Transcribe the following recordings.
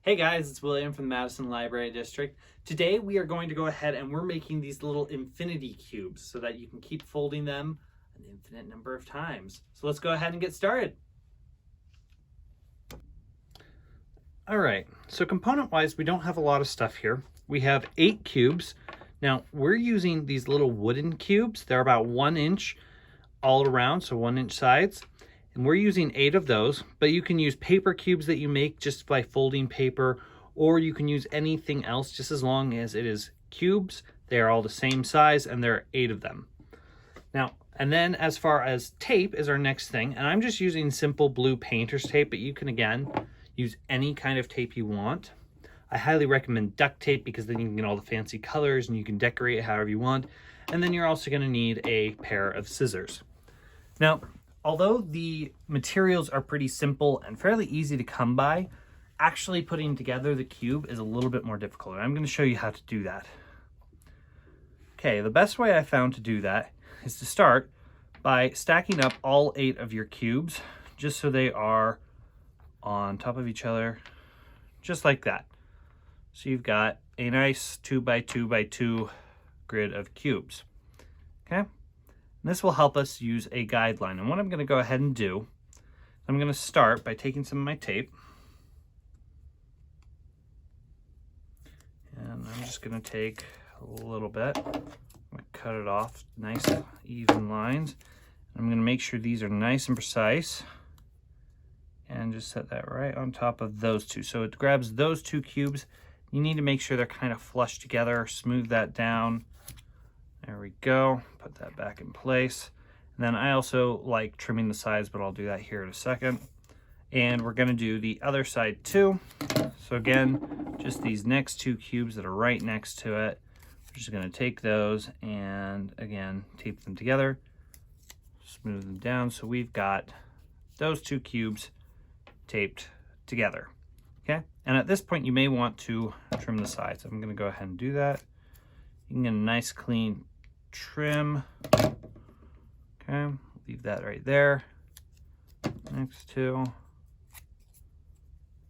Hey guys, it's William from the Madison Library District. Today we are going to go ahead and we're making these little infinity cubes so that you can keep folding them an infinite number of times. So let's go ahead and get started. All right, so component-wise, we don't have a lot of stuff here. We have 8 cubes. Now we're using these little wooden cubes. They're about 1 inch all around, so 1 inch sides. And we're using 8 of those, but you can use paper cubes that you make just by folding paper, or you can use anything else just as long as it is cubes. They are all the same size and there are 8 of them. Now, and then as far as tape is our next thing, and I'm just using simple blue painter's tape, but you can again use any kind of tape you want. I highly recommend duct tape because then you can get all the fancy colors and you can decorate it however you want. And then you're also going to need a pair of scissors. Now, although the materials are pretty simple and fairly easy to come by, actually putting together the cube is a little bit more difficult. And I'm going to show you how to do that. Okay, the best way I found to do that is to start by stacking up all 8 of your cubes just so they are on top of each other, just like that. So you've got a nice 2 by 2 by 2 grid of cubes. Okay, and this will help us use a guideline. And what I'm going to go ahead and do, I'm going to start by taking some of my tape, and I'm just going to take a little bit, I'm going to cut it off nice even lines. I'm going to make sure these are nice and precise, and just set that right on top of those 2. So it grabs those 2 cubes. You need to make sure they're kind of flush together. Smooth that down. There we go. Put that back in place. And then I also like trimming the sides, but I'll do that here in a second. And we're going to do the other side too. So again, just these next 2 cubes that are right next to it. We're just going to take those and again tape them together. Smooth them down. So we've got those 2 cubes taped together. Okay, and at this point you may want to trim the sides. I'm going to go ahead and do that. You can get a nice clean trim. Okay, leave that right there. Next 2.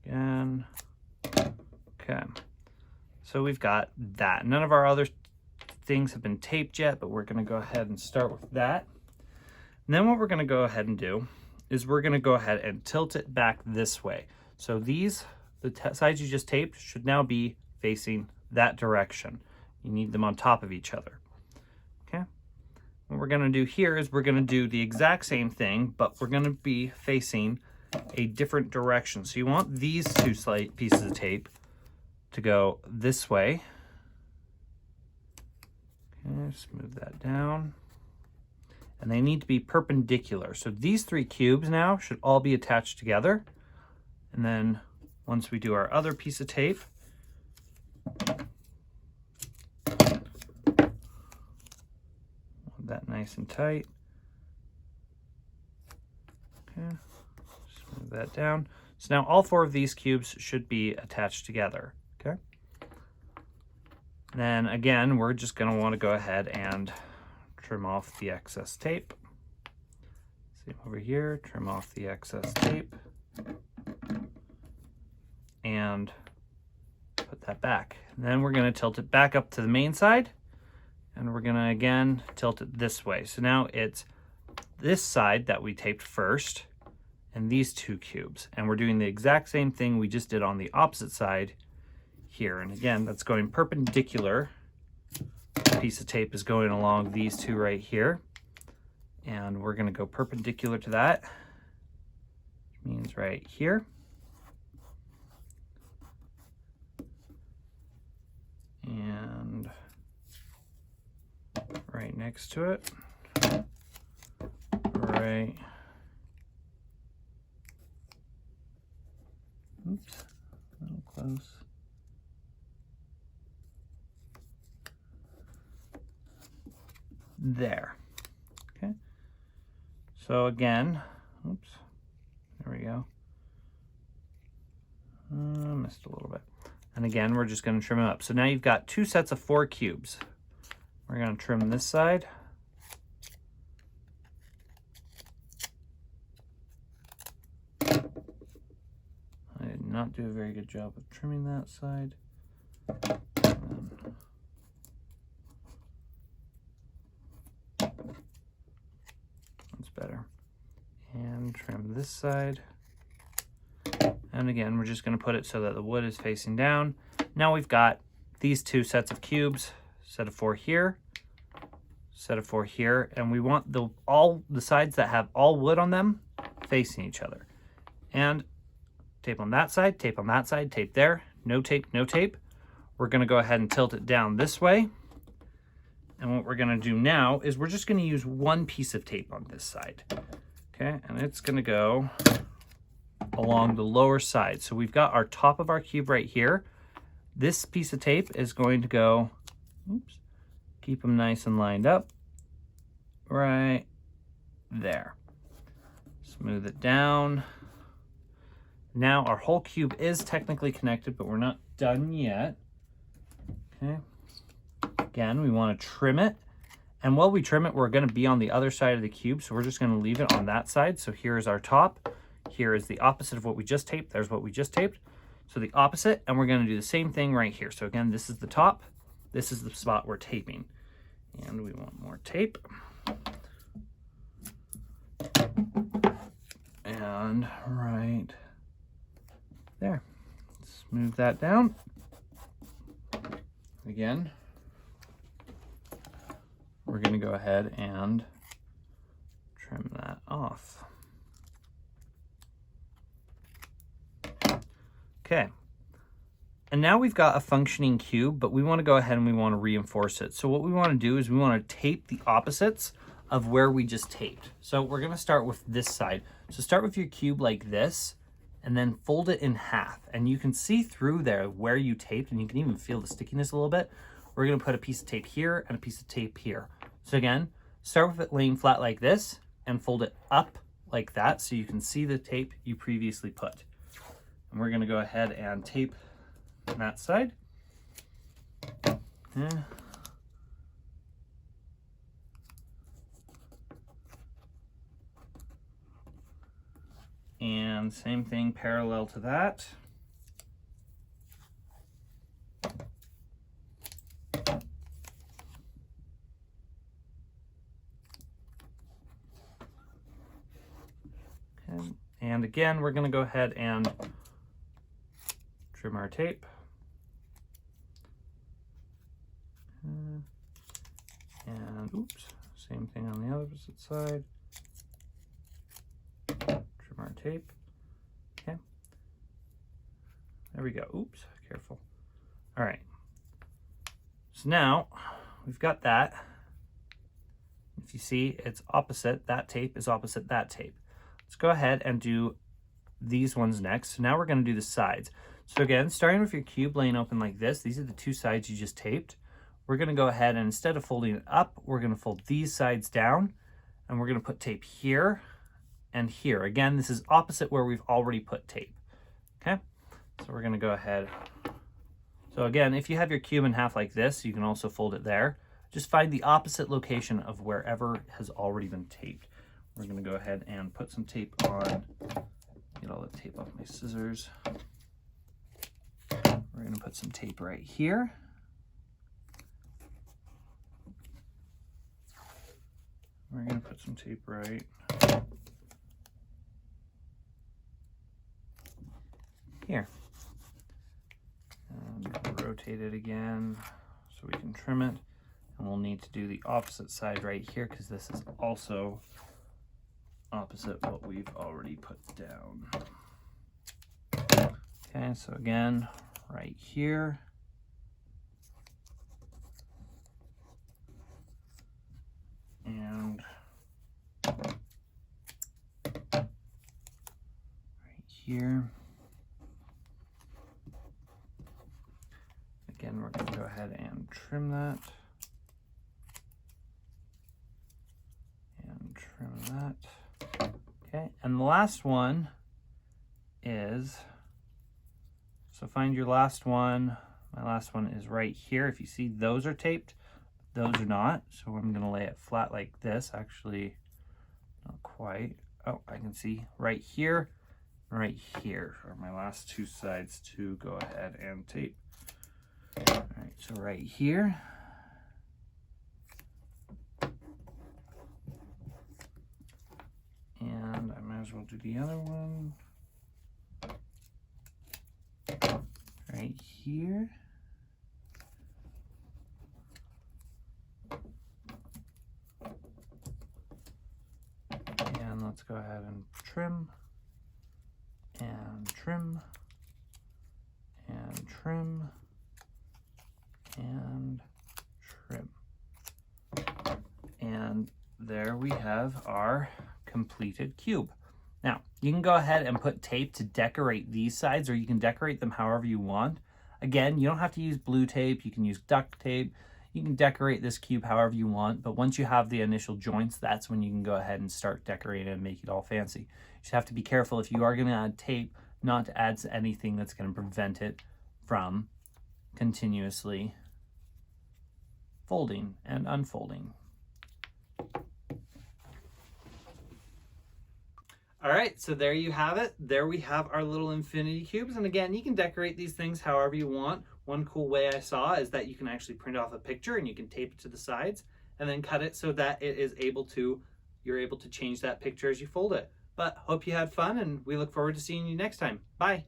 Again. Okay, so we've got that. None of our other things have been taped yet, but we're going to go ahead and start with that. And then what we're going to go ahead and do is we're going to go ahead and tilt it back this way. So these, the sides you just taped, should now be facing that direction. You need them on top of each other. Okay. What we're going to do here is we're going to do the exact same thing, but we're going to be facing a different direction. So you want these 2 pieces of tape to go this way. Okay, smooth that down. And they need to be perpendicular. So these 3 cubes now should all be attached together. And then once we do our other piece of tape, that nice and tight. Okay, smooth that down. So now all 4 of these cubes should be attached together. Okay. Then again, we're just going to want to go ahead and trim off the excess tape. See over here, trim off the excess tape and put that back. And then we're going to tilt it back up to the main side, and we're going to again tilt it this way. So now it's this side that we taped first and these 2 cubes, and we're doing the exact same thing we just did on the opposite side here. And again, that's going perpendicular. Piece of tape is going along these 2 right here, and we're going to go perpendicular to that, which means right here. And right next to it, right, oops, a little close. There. Okay. So again, oops, there we go. Missed a little bit. And again, we're just going to trim it up. So now you've got 2 sets of 4 cubes. We're going to trim this side. I did not do a very good job of trimming that side. That's better. And trim this side. And again, we're just going to put it so that the wood is facing down. Now we've got these two sets of cubes, set of 4 here, set of 4 here, and we want all the sides that have all wood on them facing each other. And tape on that side, tape on that side, tape there, no tape, no tape. We're going to go ahead and tilt it down this way. And what we're going to do now is we're just going to use one piece of tape on this side. Okay, and it's going to go along the lower side. So we've got our top of our cube right here. This piece of tape is going to go, oops, keep them nice and lined up, right there. Smooth it down. Now our whole cube is technically connected, but we're not done yet. Okay. Again, we want to trim it. And while we trim it, we're going to be on the other side of the cube. So we're just going to leave it on that side. So here is our top. Here is the opposite of what we just taped. There's what we just taped. So the opposite, and we're going to do the same thing right here. So again, this is the top. This is the spot we're taping. And we want more tape. And right there. Smooth that down. Again, we're going to go ahead and trim that off. Okay. And now we've got a functioning cube, but we want to go ahead and we want to reinforce it. So what we want to do is we want to tape the opposites of where we just taped. So we're going to start with this side. So start with your cube like this, and then fold it in half. And you can see through there where you taped, and you can even feel the stickiness a little bit. We're going to put a piece of tape here and a piece of tape here. So again, start with it laying flat like this and fold it up like that so you can see the tape you previously put. And we're going to go ahead and tape that side. Yeah. And same thing parallel to that. Okay. And again, we're going to go ahead and trim our tape. And oops, same thing on the opposite side. Trim our tape. Okay. There we go. Oops, careful. All right. So now we've got that. If you see, it's opposite. That tape is opposite that tape. Let's go ahead and do these ones next. So now we're going to do the sides. So again, starting with your cube laying open like this, these are the two sides you just taped. We're going to go ahead and instead of folding it up, we're going to fold these sides down, and we're going to put tape here and here. Again, this is opposite where we've already put tape. Okay, so we're going to go ahead. So again, if you have your cube in half like this, you can also fold it there. Just find the opposite location of wherever has already been taped. We're going to go ahead and put some tape on. Get all the tape off my scissors. We're going to put some tape right here. We're going to put some tape right here. And rotate it again so we can trim it. And we'll need to do the opposite side right here because this is also opposite what we've already put down. Okay, so again, right here. And right here. Again, we're going to go ahead and trim that. And trim that. Okay, and the last one is, so find your last one. My last one is right here. If you see, those are taped, those are not. So I'm going to lay it flat like this. Actually, not quite. Oh, I can see right here. right here are my last two sides to go ahead and tape. All right, so right here. And I might as well do the other one. Right here. And let's go ahead and trim. And trim. And trim. And trim. And there we have our completed cube. Now, you can go ahead and put tape to decorate these sides, or you can decorate them however you want. Again, you don't have to use blue tape. You can use duct tape. You can decorate this cube however you want, but once you have the initial joints, that's when you can go ahead and start decorating and make it all fancy. You just have to be careful if you are going to add tape, not to add anything that's going to prevent it from continuously folding and unfolding. All right, so there you have it. There we have our little infinity cubes. And again, you can decorate these things however you want. One cool way I saw is that you can actually print off a picture and you can tape it to the sides and then cut it so that it is able to, you're able to change that picture as you fold it. But hope you had fun, and we look forward to seeing you next time. Bye.